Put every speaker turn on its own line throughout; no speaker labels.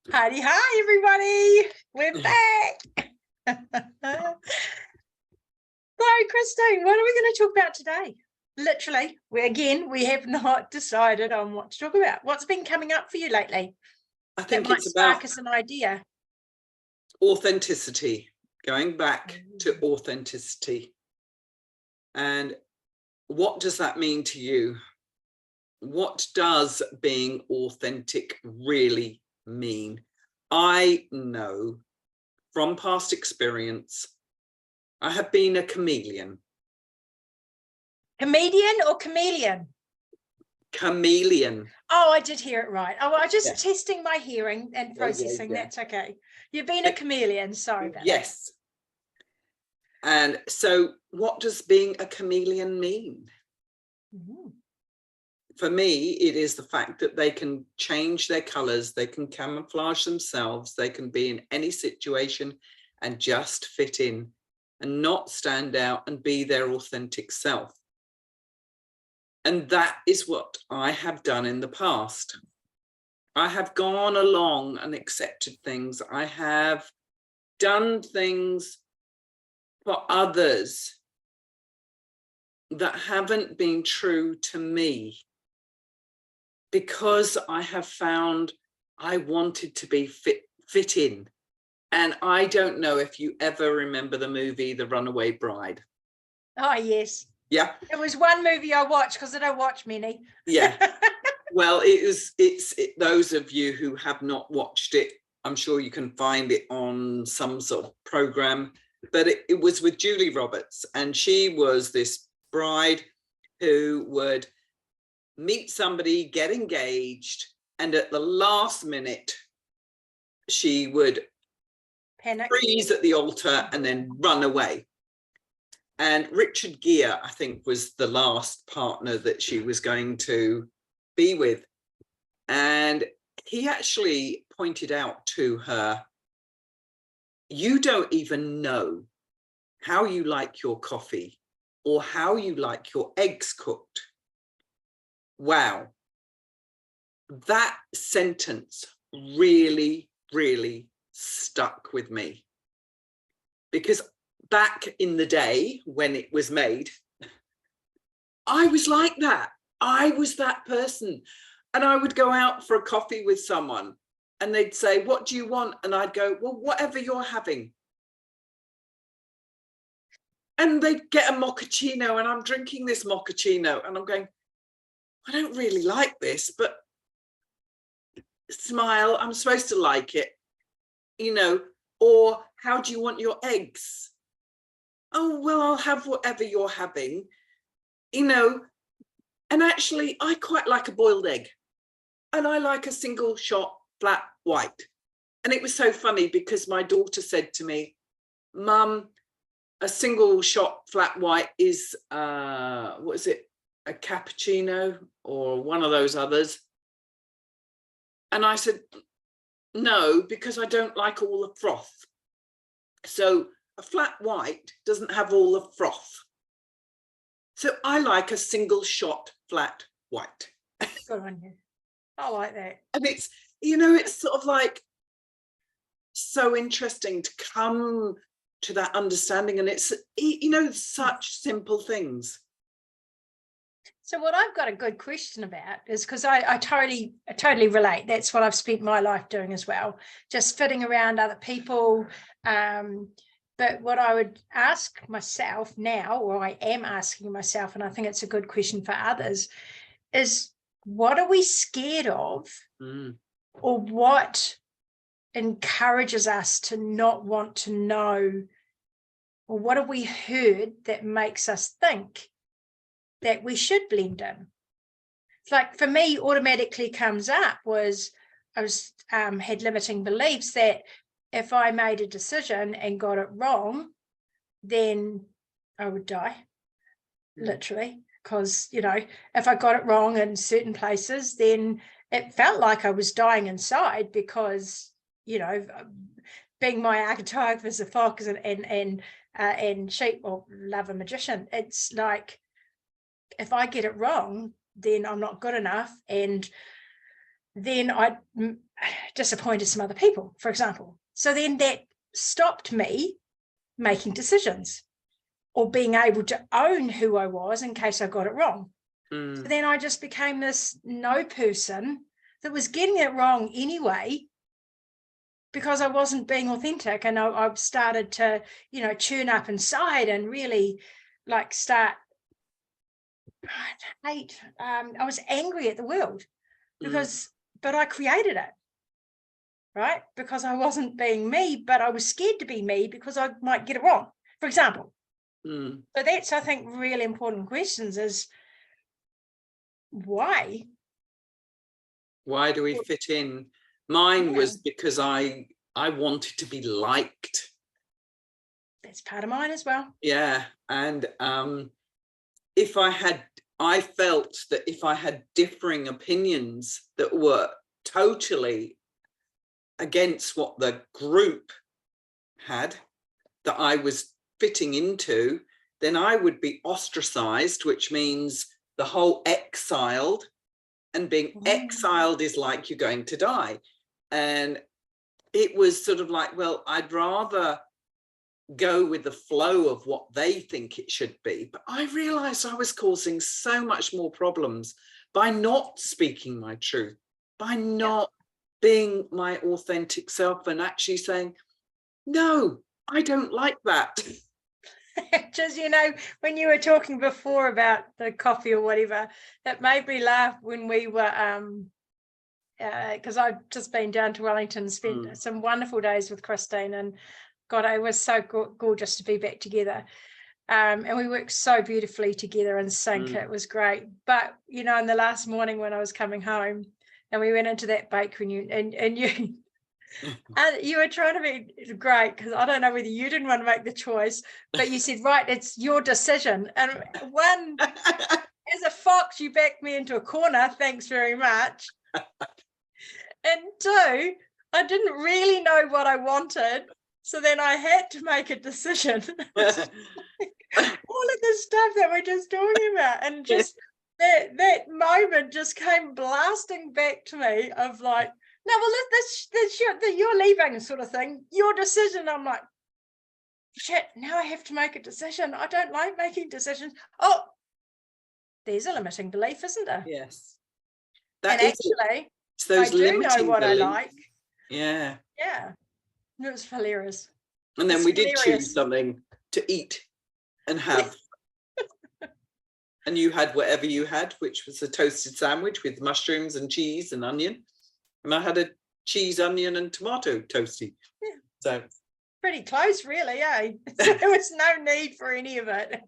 Hi, everybody. We're back. So, Christine, what are we going to talk about today? Literally, we have not decided on what to talk about. What's been coming up for you lately?
I think
that might
it's
spark
about
us an idea.
Authenticity, going back to authenticity. And what does that mean to you? What does being authentic really mean? I know from past experience, I have been a chameleon.
Comedian or chameleon?
Chameleon.
Oh, I did hear it right. Oh, I was just testing my hearing and processing.
Yeah.
That's okay. You've been a chameleon. Sorry about that.
Yes. And so what does being a chameleon mean? For me, it is the fact that they can change their colors, they can camouflage themselves, they can be in any situation and just fit in and not stand out and be their authentic self. And that is what I have done in the past. I have gone along and accepted things. I have done things for others that haven't been true to me, because I have found I wanted to be fit in. And I don't know if you ever remember the movie The Runaway Bride.
Oh, yes.
Yeah.
It was one movie I watched because I don't watch many.
Yeah. Well, it's those of you who have not watched it, I'm sure you can find it on some sort of program, but it was with Julie Roberts, and she was this bride who would meet somebody, get engaged, and at the last minute, she would
panic,
freeze at the altar and then run away. And Richard Gere, I think, was the last partner that she was going to be with. And he actually pointed out to her, you don't even know how you like your coffee or how you like your eggs cooked. Wow. That sentence really, really stuck with me, because back in the day when it was made, I was like that. I was that person. And I would go out for a coffee with someone and they'd say, what do you want? And I'd go, well, whatever you're having. And they'd get a mochaccino and I'm drinking this mochaccino and I'm going, I don't really like this, but smile, I'm supposed to like it, you know. Or how do you want your eggs? Oh, well, I'll have whatever you're having, you know. And actually, I quite like a boiled egg, and I like a single shot flat white. And it was so funny because my daughter said to me, Mum, a single shot flat white is, what is it, a cappuccino or one of those others? And I said, no, because I don't like all the froth. So a flat white doesn't have all the froth. So I like a single shot flat white.
Good on you. I like that.
And it's, you know, it's sort of like so interesting to come to that understanding. And it's, you know, such simple things.
So what I've got a good question about is, because I totally relate. That's what I've spent my life doing as well, just fitting around other people. But what I would ask myself now, or I am asking myself, and I think it's a good question for others, is what are we scared of? Or what encourages us to not want to know? Or what have we heard that makes us think that we should blend in? It's like, for me, automatically comes up was I was had limiting beliefs that if I made a decision and got it wrong, then I would die, literally. Because, you know, if I got it wrong in certain places, then it felt like I was dying inside, because, you know, being my archetype as a fox and sheep, or love a magician, it's like, if I get it wrong, then I'm not good enough. And then I disappointed some other people, for example. So then that stopped me making decisions or being able to own who I was in case I got it wrong. So then I just became this no person that was getting it wrong anyway, because I wasn't being authentic. And I started to, churn up inside and really start, I was angry at the world but I created it, right? Because I wasn't being me, but I was scared to be me because I might get it wrong, for example. So that's, I think, really important questions is why?
Why do we fit in? Mine was because I wanted to be liked.
That's part of mine as well.
Yeah. And I felt that if I had differing opinions that were totally against what the group had, that I was fitting into, then I would be ostracized, which means the whole exiled. And being exiled is like you're going to die. And it was sort of like, well, I'd rather go with the flow of what they think it should be. But I realized I was causing so much more problems by not speaking my truth, by not being my authentic self and actually saying, no, I don't like that.
Just, when you were talking before about the coffee or whatever, it made me laugh when we were, because I've just been down to Wellington and spent some wonderful days with Christine, and God, it was so gorgeous to be back together. And we worked so beautifully together in sync. It was great. But, in the last morning when I was coming home and we went into that bakery and you... And you were trying to be great, because I don't know whether you didn't want to make the choice, but you said, right, it's your decision. And one, as a fox, you backed me into a corner. Thanks very much. And two, I didn't really know what I wanted. So then I had to make a decision. All of the stuff that we're just talking about. And just that moment just came blasting back to me of like, no, well, that's you're leaving sort of thing, your decision. I'm like, shit, now I have to make a decision. I don't like making decisions. Oh, there's a limiting belief, isn't there?
Yes.
And actually, I do know what I like.
Yeah.
Yeah. It was hilarious.
And then we did choose something to eat and have. And you had whatever you had, which was a toasted sandwich with mushrooms and cheese and onion. And I had a cheese, onion and tomato toasty.
Yeah.
So
pretty close, really, eh? There was no need for any of it.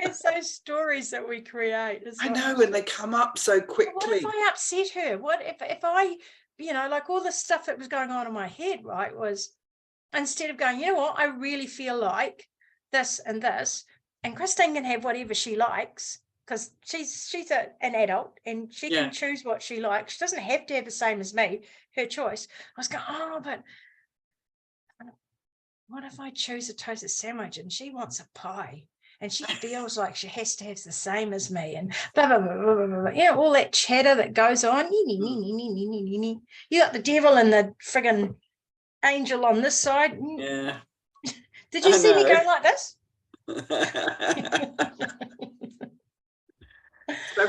It's those stories that we create.
I know, and they come up so quickly.
What if I upset her? What if I, like all the stuff that was going on in my head, right, was instead of going, you know what, I really feel like this and this, and Christine can have whatever she likes, because she's an adult and she can choose what she likes. She doesn't have to have the same as me, her choice. I was going, but what if I choose a toasted sandwich and she wants a pie and she feels like she has to have the same as me, and blah, blah, blah, blah, blah, blah. All that chatter that goes on. You got the devil and the friggin' angel on this side.
Yeah.
Did you see me going like this?
So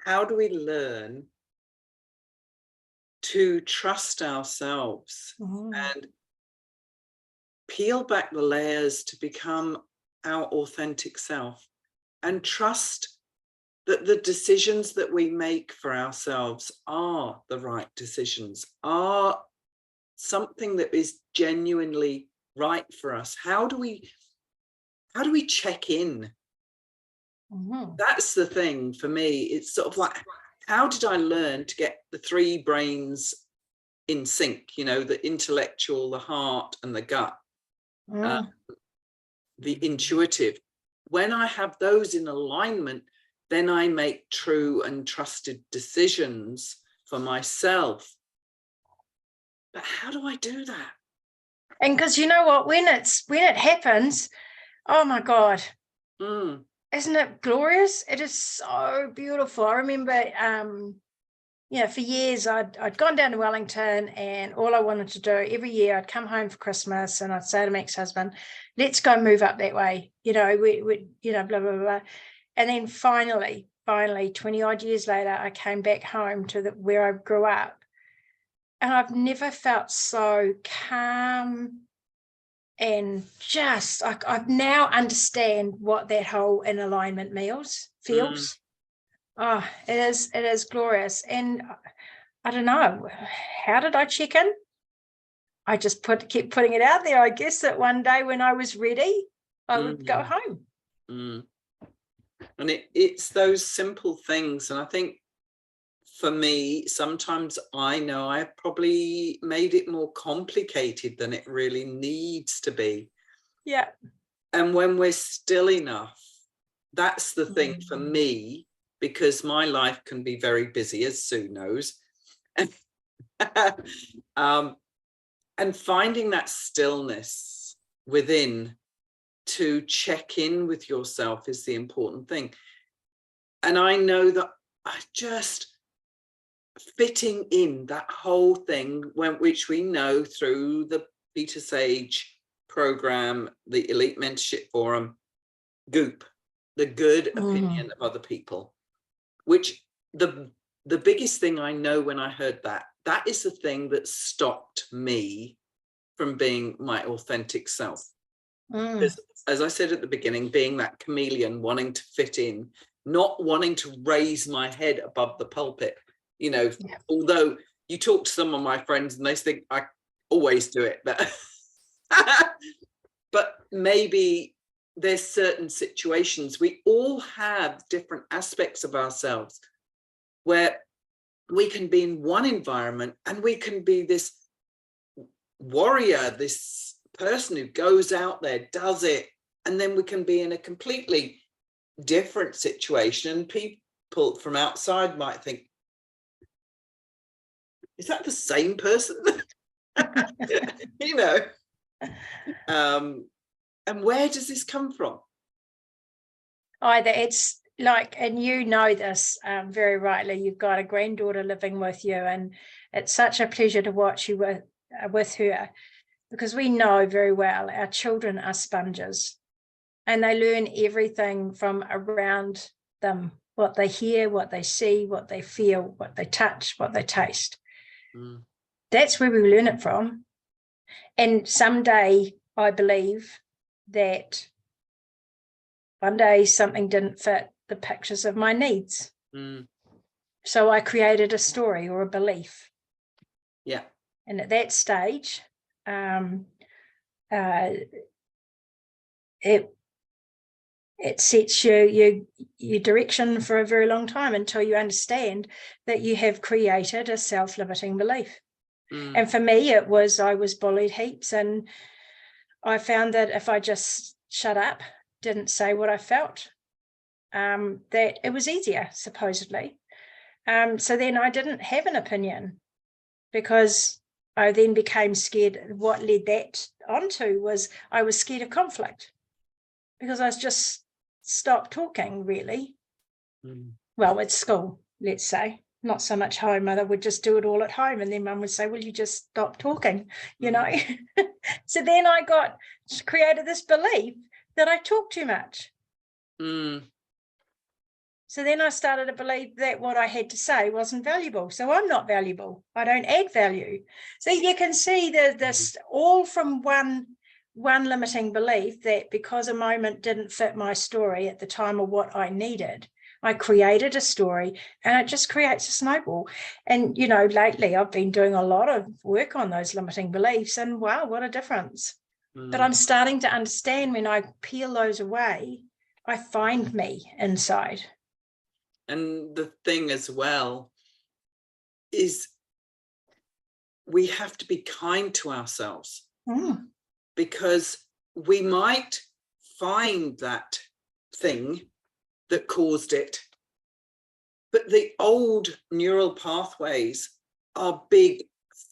how do we learn to trust ourselves and peel back the layers to become our authentic self, and trust that the decisions that we make for ourselves are the right decisions, are something that is genuinely right for us? How do we check in? That's the thing for me. It's sort of like, how did I learn to get the three brains in sync? The intellectual, the heart, and the gut, the intuitive. When I have those in alignment, then I make true and trusted decisions for myself. But how do I do that?
And because you know what, when it happens, oh my God, isn't it glorious? It is so beautiful. I remember for years I'd gone down to Wellington, and all I wanted to do every year, I'd come home for Christmas and I'd say to my ex-husband, let's go move up that way, we blah, blah, blah. And then finally 20 odd years later, I came back home to where I grew up, and I've never felt so calm. And just I've now understand what that whole in alignment feels. Oh, it is glorious. And I don't know, how did I check in? I just kept putting it out there. I guess that one day when I was ready, I would go home.
And it's those simple things. And I think for me, sometimes I know I probably made it more complicated than it really needs to be.
Yeah.
And when we're still enough, that's the thing for me, because my life can be very busy, as Sue knows. And finding that stillness within to check in with yourself is the important thing. And I know that I just fitting in that whole thing, which we know through the Peter Sage program, the Elite Mentorship Forum, Goop, the good opinion of other people, which the biggest thing I know when I heard that is the thing that stopped me from being my authentic self. Because, as I said at the beginning, being that chameleon, wanting to fit in, not wanting to raise my head above the pulpit, although you talk to some of my friends and they think I always do it, but maybe there's certain situations, we all have different aspects of ourselves where we can be in one environment and we can be this warrior, this person who goes out there, does it, and then we can be in a completely different situation, and people from outside might think, is that the same person? And where does this come from?
Either it's like, and this very rightly, you've got a granddaughter living with you, and it's such a pleasure to watch you with her, because we know very well our children are sponges, and they learn everything from around them, what they hear, what they see, what they feel, what they touch, what they taste. That's where we learn it from. And someday I believe that one day something didn't fit the pictures of my needs. So I created a story or a belief.
Yeah.
And at that stage, it sets your direction for a very long time, until you understand that you have created a self-limiting belief. And for me, I was bullied heaps, and I found that if I just shut up, didn't say what I felt, that it was easier, supposedly. So then I didn't have an opinion, because I then became scared. What led that onto was I was scared of conflict, because I was just stopped talking, really. Well, at school, let's say, not so much home. Mother would just do it all at home, and then Mum would say, will you just stop talking, So then I created this belief that I talk too much. So then I started to believe that what I had to say wasn't valuable. So I'm not valuable. I don't add value. So you can see this all from one limiting belief, that because a moment didn't fit my story at the time of what I needed, I created a story, and it just creates a snowball. And, lately I've been doing a lot of work on those limiting beliefs, and wow, what a difference. But I'm starting to understand, when I peel those away, I find me inside.
And the thing as well is we have to be kind to ourselves, because we might find that thing that caused it, but the old neural pathways are big,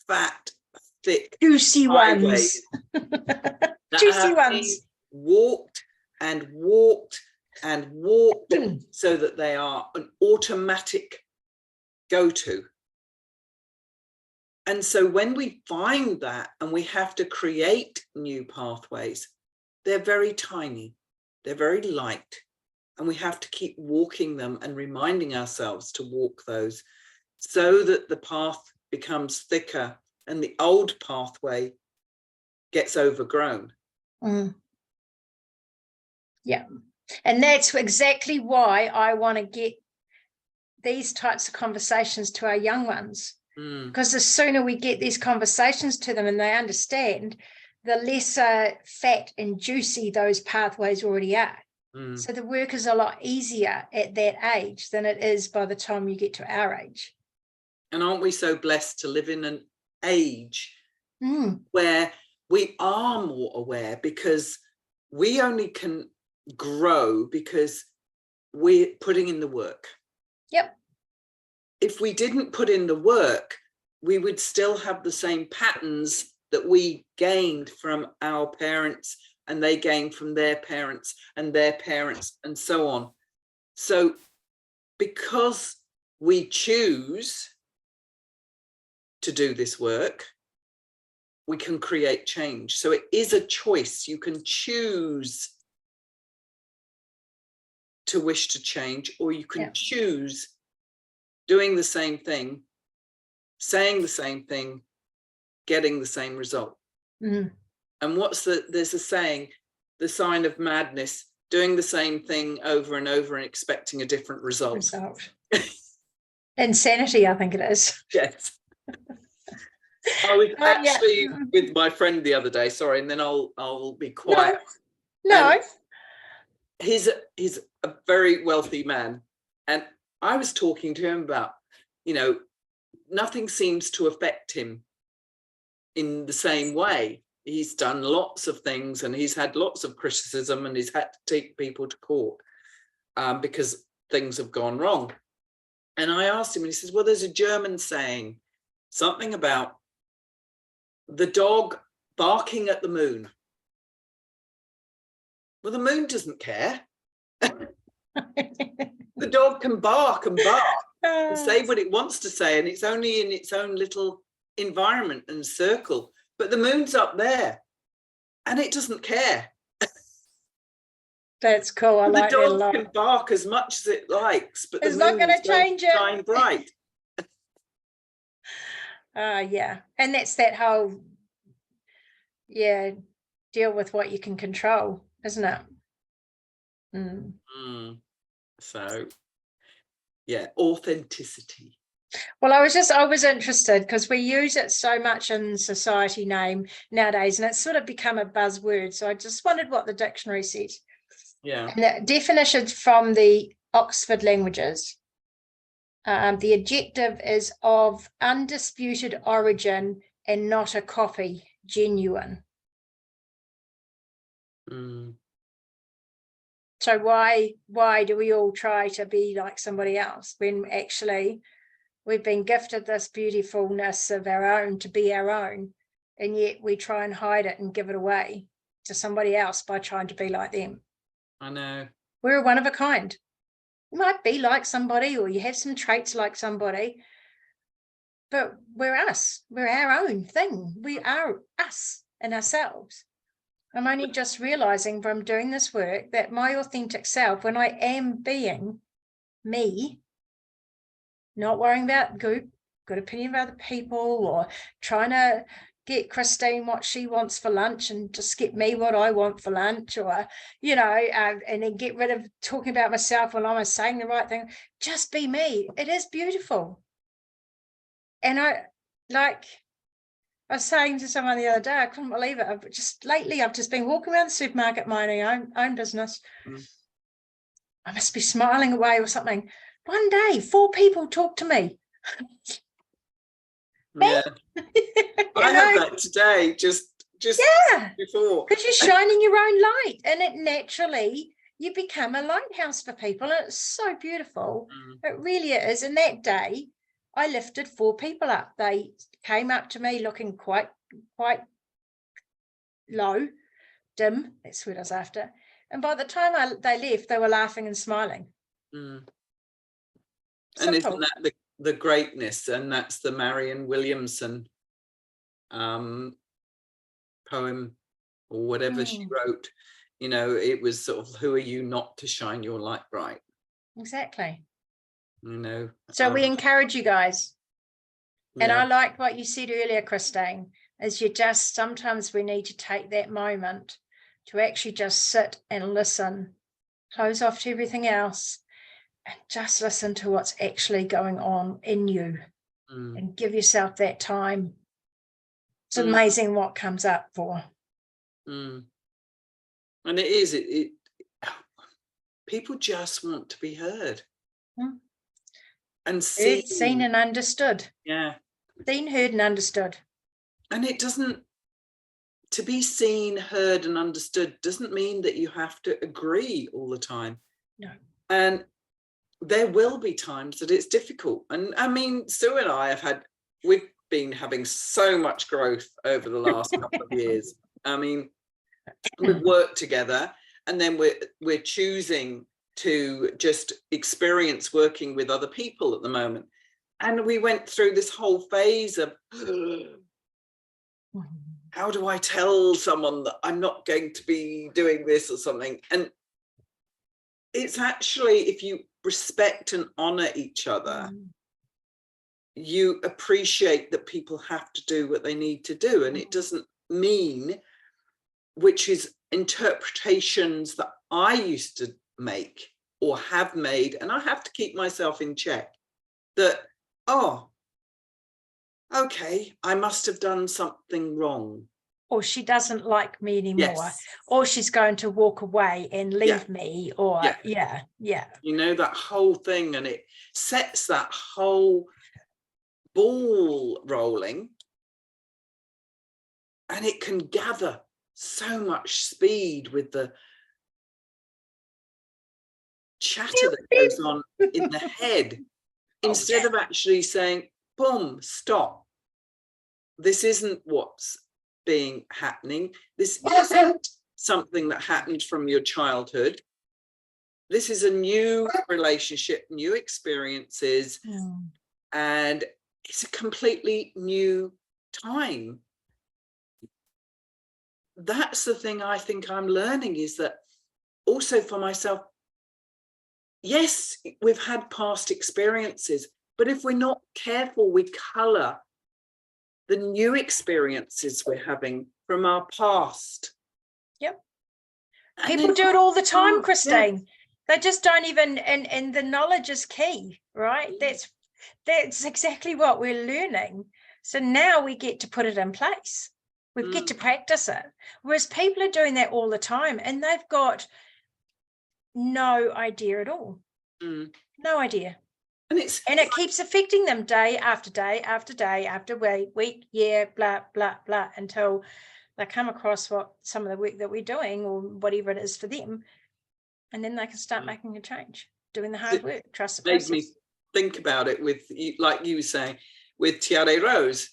fat, thick,
juicy ones. Juicy ones.
Walked and walked and walked so that they are an automatic go-to. And so when we find that and we have to create new pathways, they're very tiny, they're very light, and we have to keep walking them and reminding ourselves to walk those so that the path becomes thicker and the old pathway gets overgrown.
Yeah. And that's exactly why I want to get these types of conversations to our young ones. Because the sooner we get these conversations to them and they understand, the lesser fat and juicy those pathways already are. So the work is a lot easier at that age than it is by the time you get to our age.
And aren't we so blessed to live in an age where we are more aware, because we only can grow because we're putting in the work.
Yep.
If we didn't put in the work, we would still have the same patterns that we gained from our parents, and they gained from their parents and their parents, and so on. So because we choose to do this work, we can create change. So it is a choice. You can choose to wish to change, or you can choose doing the same thing, saying the same thing, getting the same result. And there's a saying, the sign of madness, doing the same thing over and over and expecting a different result.
Insanity, I think it is.
Yes. I was actually with my friend the other day, sorry, and then I'll be quiet.
No.
He's a very wealthy man, and I was talking to him about, nothing seems to affect him in the same way. He's done lots of things and he's had lots of criticism, and he's had to take people to court because things have gone wrong. And I asked him, and he says, well, there's a German saying, something about the dog barking at the moon. Well, the moon doesn't care. The dog can bark and bark and say what it wants to say, and it's only in its own little environment and circle. But the moon's up there and it doesn't care.
That's cool. I like that a lot.
The dog can bark as much as it likes, but
it's not going to change it.
Shine bright.
Yeah. And that's that whole, deal with what you can control, isn't it?
So, authenticity.
Well, I was interested because we use it so much in society nowadays, and it's sort of become a buzzword. So I just wondered what the dictionary says.
Yeah.
And the definition from the Oxford Languages. The adjective is of undisputed origin and not a copy, genuine. So why do we all try to be like somebody else when actually we've been gifted this beautifulness of our own to be our own, and yet we try and hide it and give it away to somebody else by trying to be like them?
I know. We're
one of a kind. You might be like somebody, or you have some traits like somebody, but we're us. We're our own thing. We are us and ourselves. I'm only just realizing from doing this work that my authentic self, when I am being me, not worrying about good opinion of other people, or trying to get Christine what she wants for lunch and just get me what I want for lunch, or, and then get rid of talking about myself when I'm saying the right thing. Just be me. It is beautiful. And I was saying to someone the other day, I couldn't believe it. I've just been walking around the supermarket minding own business. I must be smiling away or something. One day, 4 people talked to me.
Yeah. I had that today, just before.
Because you're shining your own light, and it naturally, you become a lighthouse for people. And it's so beautiful. It really is. And that day, I lifted 4 people up. They came up to me looking quite low, dim. That's what I was after. And by the time they left, they were laughing and smiling.
And isn't that the greatness? And that's the Marianne Williamson poem or whatever she wrote, you know, it was sort of, who are you not to shine your light bright?
Exactly.
You know.
So we encourage you guys. And
Yeah.
I like what you said earlier, Christine, is you just, sometimes we need to take that moment to actually just sit and listen, close off to everything else, and just listen to what's actually going on in you and give yourself that time. It's amazing what comes up for.
And it is, people just want to be heard and
seen and understood.
Yeah.
Seen, heard and understood.
And it doesn't, to be seen, heard and understood doesn't mean that you have to agree all the time.
No.
And there will be times that it's difficult. And I mean, Sue and I we've been having so much growth over the last couple of years. I mean, we've worked together, and then we're choosing to just experience working with other people at the moment. And we went through this whole phase of, how do I tell someone that I'm not going to be doing this or something? And it's actually, if you respect and honor each other, you appreciate that people have to do what they need to do. And it doesn't mean, which is interpretations that I used to make or have made, and I have to keep myself in check, that, oh, okay, I must have done something wrong.
Or she doesn't like me anymore.
Yes.
Or she's going to walk away and leave me. Or yeah.
You know, that whole thing, and it sets that whole ball rolling, and it can gather so much speed with the chatter that goes on in the head, instead of actually saying, boom, stop. This isn't what's happening. This isn't something that happened from your childhood. This is a new relationship, new experiences, and it's a completely new time. That's the thing I think I'm learning, is that also for myself, yes, we've had past experiences, but if we're not careful, we color the new experiences we're having from our past.
Yep. People do it all the time, Christine. They just don't even, and the knowledge is key, right? That's exactly what we're learning. So now we get to put it in place. We get to practice it. Whereas people are doing that all the time, and they've got no idea at all. No idea. And it keeps affecting them day after day after day after week, year, blah, blah, blah, until they come across what some of the work that we're doing or whatever it is for them. And then they can start making a change, doing the hard work, trust the process. Made me
think about it with, like you were saying, with Tiare Rose,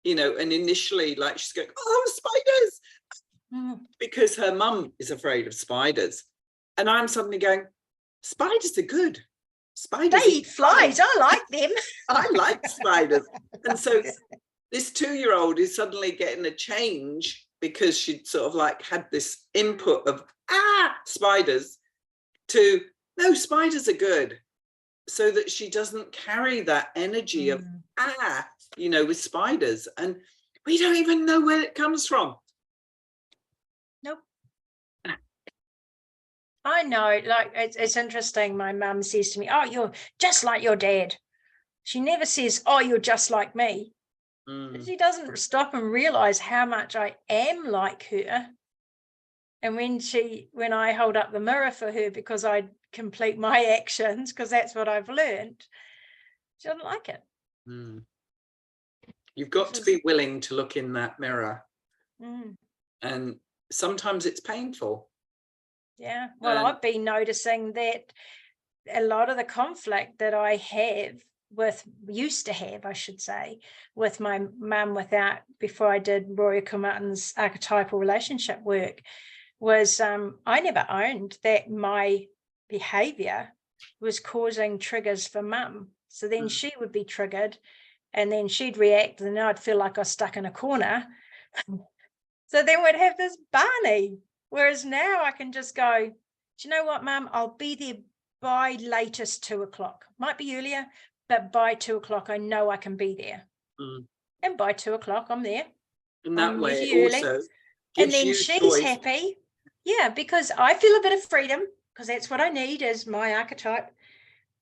you know, and initially, like, she's going, oh, spiders, because her mum is afraid of spiders. And I'm suddenly going, spiders are good. Spiders
eat flies. I like them.
I like spiders. And so this 2-year-old is suddenly getting a change because she'd sort of like had this input of spiders to, no, spiders are good, so that she doesn't carry that energy of you know, with spiders. And we don't even know where it comes from.
Nope. I know, like, it's interesting. My mum says to me, oh, you're just like your dad. She never says, oh, you're just like me. She doesn't stop and realize how much I am like her. And when I hold up the mirror for her, because I complete my actions, because that's what I've learned, she doesn't like it.
You've got to be willing to look in that mirror. And sometimes it's painful.
Yeah, well, I've been noticing that a lot of the conflict that I used to have, I should say, with my mum before I did Roya Kumatan's archetypal relationship work, was I never owned that my behaviour was causing triggers for mum. So then she would be triggered, and then she'd react, and then I'd feel like I was stuck in a corner. So then we'd have this Barney. Whereas now I can just go, do you know what, Mum? I'll be there by latest 2 o'clock. Might be earlier, but by 2 o'clock, I know I can be there. And by 2 o'clock, I'm there.
And that way it
early.
also
And
gives
then
you
she's
choice.
happy. Yeah, because I feel a bit of freedom, because that's what I need as my archetype.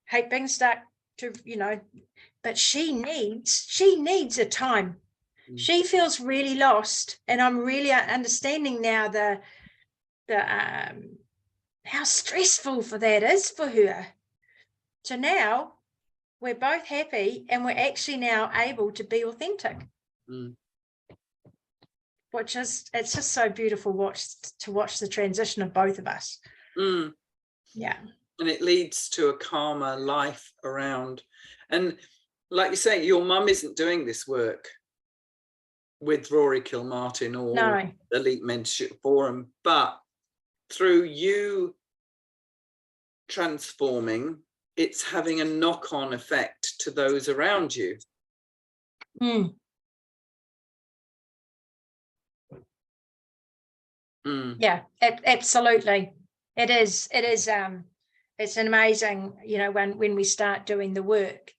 Hate being stuck to, but she needs a time. She feels really lost, and I'm really understanding now the how stressful for that is for her. So now we're both happy, and we're actually now able to be authentic, which is, it's just so beautiful to watch the transition of both of us. Yeah.
And it leads to a calmer life around. And like you say, your mum isn't doing this work with Rory Kilmartin or Elite Mentorship Forum, but through you transforming, it's having a knock-on effect to those around you.
Yeah, absolutely. It is it's an amazing, when we start doing the work,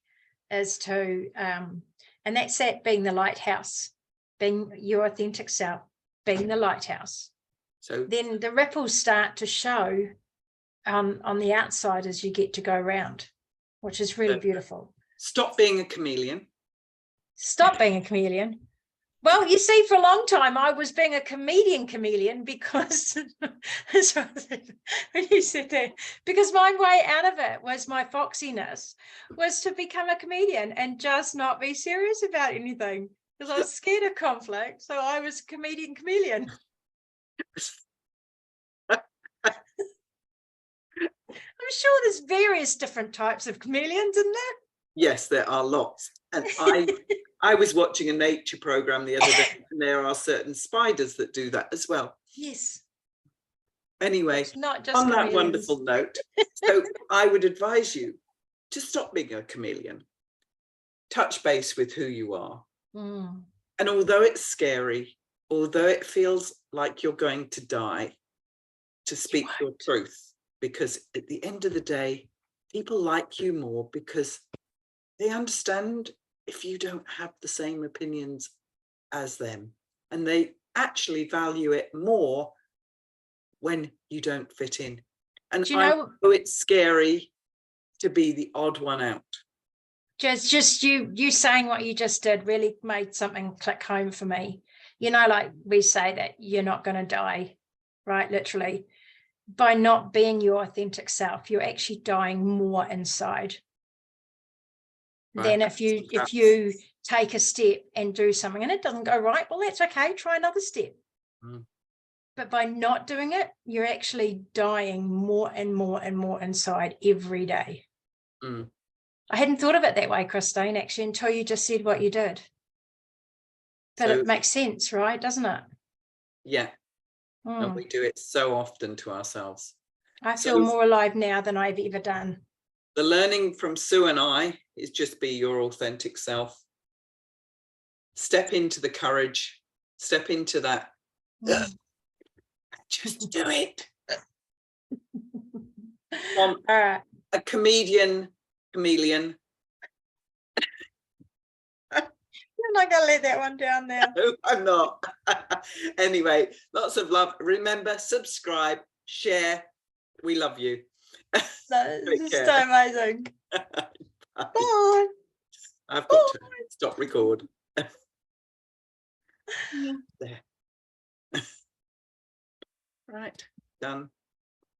is to and that's that, being the lighthouse, being your authentic self, being the lighthouse. So then the ripples start to show on the outside as you get to go around, which is really beautiful.
Stop being a chameleon.
Stop being a chameleon. Well, you see, for a long time, I was being a chameleon because when you said that, because my way out of it was, my foxiness was to become a comedian and just not be serious about anything, because I was scared of conflict. So I was chameleon. I'm sure there's various different types of chameleons, isn't there?
Yes, there are lots. And I was watching a nature program the other day, and there are certain spiders that do that as well.
Yes.
Anyway,
not just
on
chameleons.
That wonderful note, so I would advise you to stop being a chameleon. Touch base with who you are. And although it's scary, although it feels like you're going to die, to speak your truth, because at the end of the day, people like you more because they understand if you don't have the same opinions as them, and they actually value it more when you don't fit in. And I know it's scary to be the odd one out.
Just you saying what you just did really made something click home for me. Like we say that you're not going to die, right? Literally, by not being your authentic self, you're actually dying more inside. Then if you take a step and do something and it doesn't go right, well, that's okay, try another step. But by not doing it, you're actually dying more and more and more inside every day. I hadn't thought of it that way, Christine, actually, until you just said what you did. But it makes sense, right? Doesn't it?
Yeah. And we do it so often to ourselves.
I feel more alive now than I've ever done.
The learning from Sue and I is just be your authentic self. Step into the courage. Step into that. Just do it. All right. A chameleon.
You're not going to let that one down there.
No, I'm not. Anyway, lots of love. Remember, subscribe, share. We love you.
This is so amazing.
Bye.
Bye.
I've got to stop record. There. Right, done.